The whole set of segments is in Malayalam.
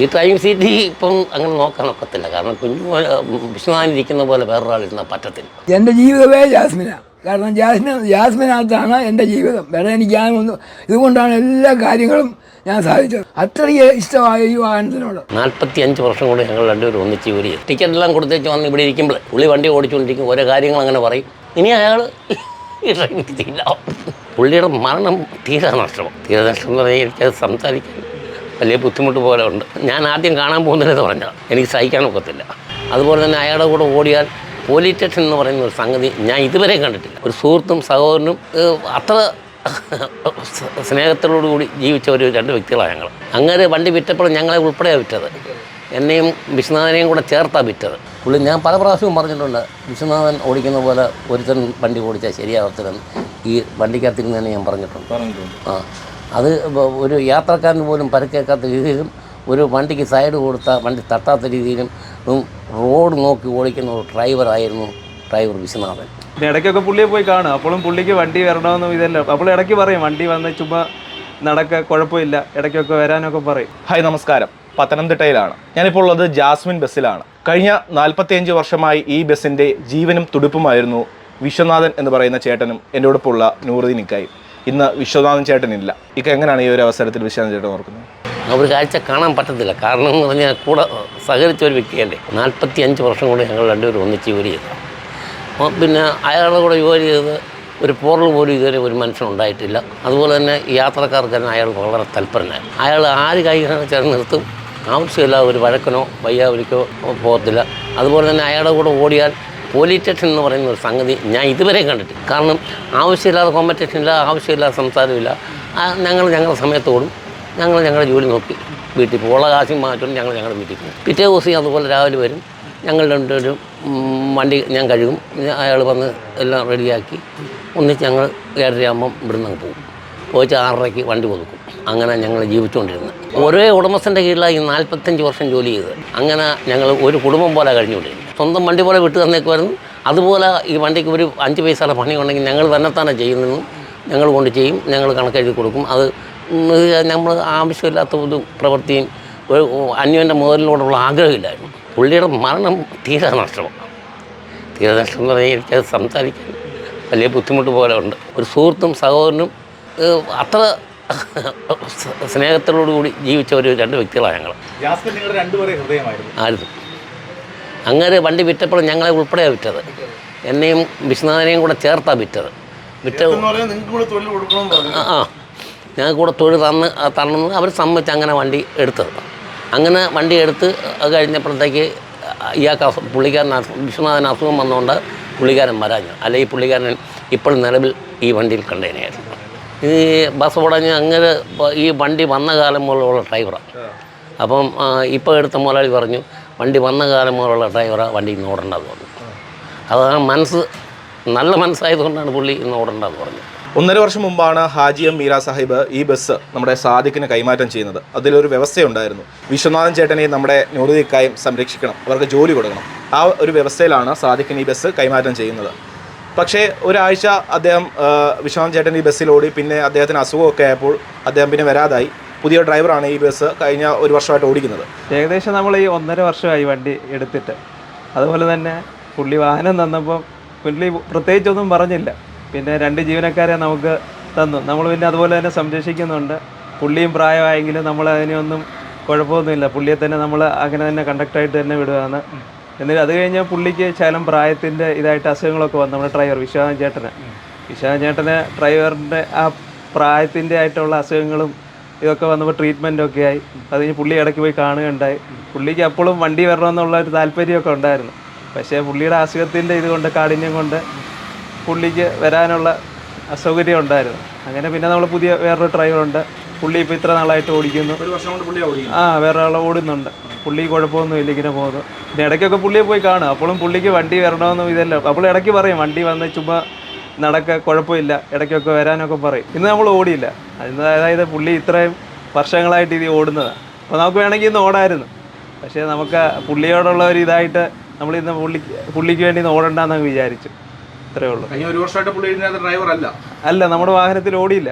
ഈ ഡ്രൈവിംഗ് സീറ്റ് ഇപ്പം അങ്ങനെ നോക്കാൻ ഒക്കത്തില്ല. കാരണം കുഞ്ഞു വിശ്വനാഥനിരിക്കുന്ന പോലെ വേറൊരാളിരുന്നാൽ പറ്റത്തില്ല. എൻ്റെ ജീവിതമേ ജാസ്മിനാണ്. കാരണം ജാസ്മിനകത്താണ് എൻ്റെ ജീവിതം. വേറെ എനിക്ക് ഇതുകൊണ്ടാണ് എല്ലാ കാര്യങ്ങളും ഞാൻ സാധിച്ചത്. അത്രയ്ക്ക് ഇഷ്ടമായ ഈ വാഹനത്തിനോട്. 45 വർഷം കൊണ്ട് ഞങ്ങൾ രണ്ടുപേരും ഒന്നിച്ച് ജോലി ചെയ്തു. ടിക്കറ്റെല്ലാം കൊടുത്തേച്ച് വന്ന് ഇവിടെ ഇരിക്കുമ്പോൾ പുള്ളി വണ്ടി ഓടിച്ചുകൊണ്ടിരിക്കും, ഓരോ കാര്യങ്ങൾ അങ്ങനെ പറയും. ഇനി അയാൾ ഈ ഡ്രൈവിംഗ് ചെയ്യില്ല. പുള്ളിയുടെ മരണം തീരെ നഷ്ടം എന്ന് പറഞ്ഞാൽ എനിക്കത് സംസാരിക്കാൻ വലിയ ബുദ്ധിമുട്ട് പോലെ ഉണ്ട്. ഞാൻ ആദ്യം കാണാൻ പോകുന്നതെന്ന് പറഞ്ഞാൽ എനിക്ക് സഹിക്കാനൊക്കത്തില്ല. അതുപോലെ തന്നെ അയാളുടെ കൂടെ ഓടിയാൽ പോലീസ് സ്റ്റേഷൻ എന്ന് പറയുന്ന ഒരു സംഗതി ഞാൻ ഇതുവരെ കണ്ടിട്ടില്ല. ഒരു സുഹൃത്തും സഹോദരനും അത്ര സ്നേഹത്തോടുകൂടി ജീവിച്ച ഒരു 2 വ്യക്തികളാണ് ഞങ്ങൾ. അങ്ങനെ വണ്ടി വിറ്റപ്പോൾ ഞങ്ങളെ ഉൾപ്പെടെയാണ് വിറ്റത്. എന്നെയും വിശ്വനാഥനെയും കൂടെ ചേർത്താണ് വിറ്റത്. പുള്ളി ഞാൻ പല പ്രാവശ്യവും പറഞ്ഞിട്ടുണ്ട്, വിശ്വനാഥൻ ഓടിക്കുന്ന പോലെ ഒരുത്തൻ വണ്ടി ഓടിച്ചാൽ ശരിയാവത്തില്ലെന്ന് ഈ വണ്ടിക്കകത്തിരുന്ന് ഞാൻ പറഞ്ഞിട്ടുണ്ട്. അത് ഒരു യാത്രക്കാരന് പോലും പരുക്കേക്കാത്ത രീതിയിലും ഒരു വണ്ടിക്ക് സൈഡ് കൊടുത്താൽ വണ്ടി തട്ടാത്ത രീതിയിലും റോഡ് നോക്കി ഓടിക്കുന്ന ഒരു ഡ്രൈവറായിരുന്നു ഡ്രൈവർ വിശ്വനാഥൻ. ഇടയ്ക്കൊക്കെ പുള്ളിയെ പോയി കാണും. അപ്പോഴും പുള്ളിക്ക് വണ്ടി വരണമെന്നും ഇതല്ല. അപ്പോൾ ഇടയ്ക്ക് പറയും വണ്ടി വന്ന് ചുമ്മാ നടക്കുക, കുഴപ്പമില്ല, ഇടയ്ക്കൊക്കെ വരാനൊക്കെ പറയും. ഹായ്, നമസ്കാരം. പത്തനംതിട്ടയിലാണ് ഞാനിപ്പോൾ ഉള്ളത്. ജാസ്മിൻ ബസ്സിലാണ്. കഴിഞ്ഞ 45 വർഷമായി ഈ ബസ്സിൻ്റെ ജീവനും തുടിപ്പുമായിരുന്നു വിശ്വനാഥൻ എന്ന് പറയുന്ന ചേട്ടനും എൻ്റെ ഒപ്പമുള്ള നൂറുദ്ദീൻ ഇക്കായും. ഇന്ന് വിശ്വനാഥൻ ചേട്ടനില്ല. ഇക്ക എങ്ങനെയാണ് ഈ ഒരു അവസരത്തിൽ വിശ്വനാഥൻ ചേട്ടൻ ഓർക്കുന്നത്? ഒരു കാഴ്ച കാണാൻ പറ്റത്തില്ല. കാരണം എന്ന് പറഞ്ഞാൽ കൂടെ സഹകരിച്ച ഒരു വ്യക്തിയല്ലേ. 45 വർഷം കൊണ്ട് ഞങ്ങൾ രണ്ടുപേരും ഒന്നിച്ച് ജോലി ചെയ്തു. പിന്നെ അയാളുടെ കൂടെ ജോലി ചെയ്ത് ഒരു പോറൽ പോലും ഇതുവരെ ഒരു മനുഷ്യനുണ്ടായിട്ടില്ല. അതുപോലെ തന്നെ യാത്രക്കാർക്ക് തന്നെ അയാൾ വളരെ തൽപരനായി. അയാൾ ആര് കൈകാര്യം ചേർന്ന് നിർത്തും. ആവശ്യമില്ല ഒരു വഴക്കനോ വയ്യാവലിക്കോ പോകത്തില്ല. അതുപോലെ തന്നെ അയാളുടെ കൂടെ ഓടിയാൽ പോലീസ് സ്റ്റേഷൻ എന്ന് പറയുന്ന ഒരു സംഗതി ഞാൻ ഇതുവരെ കണ്ടിട്ടില്ല. കാരണം ആവശ്യമില്ലാതെ കോമ്പറ്റീഷനില്ല, ആവശ്യമില്ലാതെ സംസാരമില്ല. ഞങ്ങളുടെ സമയത്തോടും ഞങ്ങളുടെ ജോലി നോക്കി വീട്ടിൽ പോകും. ഉള്ള കാശും മാറ്റും ഞങ്ങളുടെ വീട്ടിൽ പോകും. പിറ്റേ ദിവസം അതുപോലെ രാവിലെ വരും. ഞങ്ങൾ രണ്ടുപേരും വണ്ടി ഞാൻ കഴുകും. അയാൾ വന്ന് എല്ലാം റെഡിയാക്കി ഒന്നിച്ച് ഞങ്ങൾ 7:30 ഇവിടുന്ന് അങ്ങ് പോകും. പോയിട്ട് 6:30 വണ്ടി ഒതുക്കും. അങ്ങനെ ഞങ്ങൾ ജീവിച്ചുകൊണ്ടിരുന്നത്. ഒരേ ഉടമസ്ഥൻ്റെ കീഴിലാണ് ഈ 45 വർഷം ജോലി ചെയ്തത്. അങ്ങനെ ഞങ്ങൾ ഒരു കുടുംബം പോലെ കഴിഞ്ഞുകൊണ്ടിരുന്നു. സ്വന്തം വണ്ടി പോലെ വിട്ടു തന്നേക്കുമായിരുന്നു. അതുപോലെ ഈ വണ്ടിക്ക് ഒരു 5 പൈസയുടെ പണി ഉണ്ടെങ്കിൽ ഞങ്ങൾ തന്നെ ചെയ്യുന്നതെന്നും ഞങ്ങൾ കൊണ്ട് ചെയ്യും. ഞങ്ങൾ കണക്കെഴുതി കൊടുക്കും. അത് നമ്മൾ ആവശ്യമില്ലാത്ത ഒരു പ്രവൃത്തിയും ഒരു അന്യൻ്റെ മുതലിനോടുള്ള ആഗ്രഹമില്ലായിരുന്നു. പുള്ളിയുടെ മരണം തീരെ നഷ്ടം എന്ന് പറഞ്ഞാൽ എനിക്കത് സംസാരിക്കാൻ വലിയ ബുദ്ധിമുട്ട് പോലെ ഉണ്ട്. ഒരു സുഹൃത്തും സഹോദരനും അത്ര സ്നേഹത്തോടുകൂടി ജീവിച്ച ഒരു 2 വ്യക്തികളാണ് ഞങ്ങൾ. ആയിരുന്നു. അങ്ങനെ വണ്ടി വിറ്റപ്പോൾ ഞങ്ങളെ ഉൾപ്പെടെയാണ് വിറ്റത്. എന്നെയും വിശ്വനാഥനെയും കൂടെ ചേർത്താണ് വിറ്റത്. ഞങ്ങൾക്ക് കൂടെ തൊഴിൽ തന്നത് അവർ സമ്മതിച്ച് അങ്ങനെ വണ്ടി എടുത്തത്. അങ്ങനെ വണ്ടി എടുത്ത് അത് കഴിഞ്ഞപ്പോഴത്തേക്ക് പുള്ളിക്കാരൻ വിശ്വനാഥന് അസുഖം വന്നുകൊണ്ട് പുള്ളിക്കാരൻ വരാഞ്ഞു. അല്ലെങ്കിൽ ഈ പുള്ളിക്കാരൻ ഇപ്പോഴും നിലവിൽ ഈ വണ്ടിയിൽ കണ്ടേനെയായിരുന്നു. ഈ ബസ് ഉടഞ്ഞ് അങ്ങനെ ഈ വണ്ടി വന്ന കാലം മുതലുള്ള ഡ്രൈവറാണ്. അപ്പം ഇപ്പോൾ എടുത്ത മുതലാളി പറഞ്ഞു വണ്ടി വന്ന കാലം മുതലുള്ള ഡ്രൈവറാണ്, വണ്ടി ഇന്ന് ഓടേണ്ടതെന്ന് പറഞ്ഞു. അതാണ് നല്ല മനസ്സായതുകൊണ്ടാണ് പുള്ളി ഇന്ന് ഓടേണ്ടതെന്ന് പറഞ്ഞു. 1.5 വർഷം മുമ്പാണ് ഹാജി എം മീര സാഹിബ് ഈ ബസ് നമ്മുടെ സാദിഖിന് കൈമാറ്റം ചെയ്യുന്നത്. അതിലൊരു വ്യവസ്ഥയുണ്ടായിരുന്നു, വിശ്വനാഥൻ ചേട്ടനെ നമ്മുടെ നൂറുദ്ദീൻ സംരക്ഷിക്കണം, അവർക്ക് ജോലി കൊടുക്കണം. ആ ഒരു വ്യവസ്ഥയിലാണ് സാദിഖിന് ഈ ബസ് കൈമാറ്റം ചെയ്യുന്നത്. പക്ഷേ ഒരാഴ്ച അദ്ദേഹം വിശ്വനാഥൻ ചേട്ടൻ ഈ ബസ്സിലോടി. പിന്നെ അദ്ദേഹത്തിന് അസുഖമൊക്കെ ആയപ്പോൾ അദ്ദേഹം പിന്നെ വരാതായി. പുതിയ ഡ്രൈവറാണ് ഈ ബസ് കഴിഞ്ഞ 1 വർഷമായിട്ട് ഓടിക്കുന്നത്. ഏകദേശം നമ്മൾ ഈ 1.5 വർഷമായി വണ്ടി എടുത്തിട്ട്. അതുപോലെ തന്നെ പുള്ളി വാഹനം തന്നപ്പോൾ പുള്ളി പ്രത്യേകിച്ചൊന്നും പറഞ്ഞില്ല. പിന്നെ 2 ജീവനക്കാരെ നമുക്ക് തന്നു. നമ്മൾ പിന്നെ അതുപോലെ തന്നെ സംരക്ഷിക്കുന്നുണ്ട്. പുള്ളിയും പ്രായമായെങ്കിലും നമ്മൾ അതിനൊന്നും കുഴപ്പമൊന്നുമില്ല. പുള്ളിയെ തന്നെ നമ്മൾ അങ്ങനെ തന്നെ കണ്ടക്ടറായിട്ട് തന്നെ വിടുകയാണ്. എന്നിട്ട് അത് കഴിഞ്ഞാൽ പുള്ളിക്ക് ശകലം പ്രായത്തിൻ്റെ ഇതായിട്ട് അസുഖങ്ങളൊക്കെ വന്നു. നമ്മുടെ ഡ്രൈവർ വിശ്വനാഥൻ ചേട്ടന് ഡ്രൈവറിൻ്റെ ആ പ്രായത്തിൻ്റെ ആയിട്ടുള്ള അസുഖങ്ങളും ഇതൊക്കെ വന്നപ്പോൾ ട്രീറ്റ്മെൻറ്റൊക്കെ ആയി. അത് കഴിഞ്ഞ് പുള്ളി ഇടയ്ക്ക് പോയി കാണുകയുണ്ടായി. പുള്ളിക്ക് അപ്പോഴും വണ്ടി വരണമെന്നുള്ള ഒരു താല്പര്യമൊക്കെ ഉണ്ടായിരുന്നു. പക്ഷേ പുള്ളിയുടെ അസുഖത്തിൻ്റെ ഇതുകൊണ്ട് കാഠിന്യം കൊണ്ട് പുള്ളിക്ക് വരാനുള്ള അസൗകര്യം ഉണ്ടായിരുന്നു. അങ്ങനെ പിന്നെ നമ്മൾ പുതിയ വേറൊരു ഡ്രൈവറുണ്ട്. പുള്ളി ഇപ്പോൾ ഇത്ര നാളായിട്ട് ഓടിക്കുന്നു. 1 വർഷം കൊണ്ട് പുള്ളി ഓടിക്കുന്നു. വേറെ ആൾ ഓടുന്നുണ്ട്. പുള്ളി കുഴപ്പമൊന്നുമില്ല, ഇങ്ങനെ പോകുന്നു. പിന്നെ ഇടയ്ക്കൊക്കെ പുള്ളിയെ പോയി കാണും. അപ്പോഴും പുള്ളിക്ക് വണ്ടി വരണമെന്നും ഇതല്ല. അപ്പോൾ ഇടയ്ക്ക് പറയും വണ്ടി വന്ന് ചുമ്മാ നടക്കുക, കുഴപ്പമില്ല, ഇടയ്ക്കൊക്കെ വരാനൊക്കെ പറയും. ഇന്ന് നമ്മൾ ഓടിയില്ല. അതായത് പുള്ളി ഇത്രയും വർഷങ്ങളായിട്ട് ഇത് ഓടുന്നതാണ്. അപ്പോൾ നമുക്ക് വേണമെങ്കിൽ ഇന്ന് ഓടായിരുന്നു. പക്ഷേ നമുക്ക് പുള്ളിയോടുള്ള ഒരു ഇതായിട്ട് നമ്മളിന്ന് പുള്ളിക്ക് വേണ്ടി ഇന്ന് ഓടണ്ടെന്നങ്ങ് വിചാരിച്ചു. അത്രേ ഉള്ളൂ. കഴിഞ്ഞ ഒരു വർഷമായിട്ട് പുള്ളി ഇതിനകത്ത് ഡ്രൈവർ അല്ല, നമ്മുടെ വാഹനത്തിൽ ഓടിയില്ല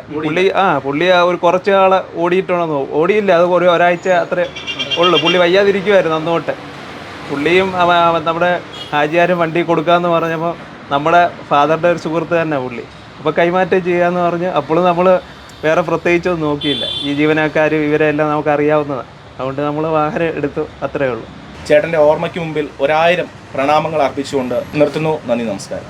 പുള്ളി ഒരു കുറച്ച് ആള് ഓടിയിട്ടുണ്ടെന്ന് ഓടിയില്ല, അത് ഒരാഴ്ച അത്രേ ഉള്ളു. പുള്ളി വയ്യാതിരിക്കുമായിരുന്നു അന്ന് തൊട്ട്. പുള്ളിയും നമ്മുടെ ഹാജിയാരും വണ്ടി കൊടുക്കാമെന്ന് പറഞ്ഞപ്പോൾ നമ്മുടെ ഫാദറിൻ്റെ ഒരു സുഹൃത്ത് തന്നെ പുള്ളി. അപ്പോൾ കൈമാറ്റം ചെയ്യാമെന്ന് പറഞ്ഞ് അപ്പോഴും നമ്മൾ വേറെ പ്രത്യേകിച്ചൊന്നും നോക്കിയില്ല. ഈ ജീവനക്കാരും ഇവരെല്ലാം നമുക്ക് അറിയാവുന്നതാണ്, അതുകൊണ്ട് നമ്മൾ വാഹനം എടുത്തു, അത്രേ ഉള്ളൂ. ചേട്ടൻ്റെ ഓർമ്മയ്ക്ക് മുമ്പിൽ 1000 പ്രണാമങ്ങൾ അർപ്പിച്ചുകൊണ്ട് നിർത്തുന്നു. നന്ദി, നമസ്കാരം.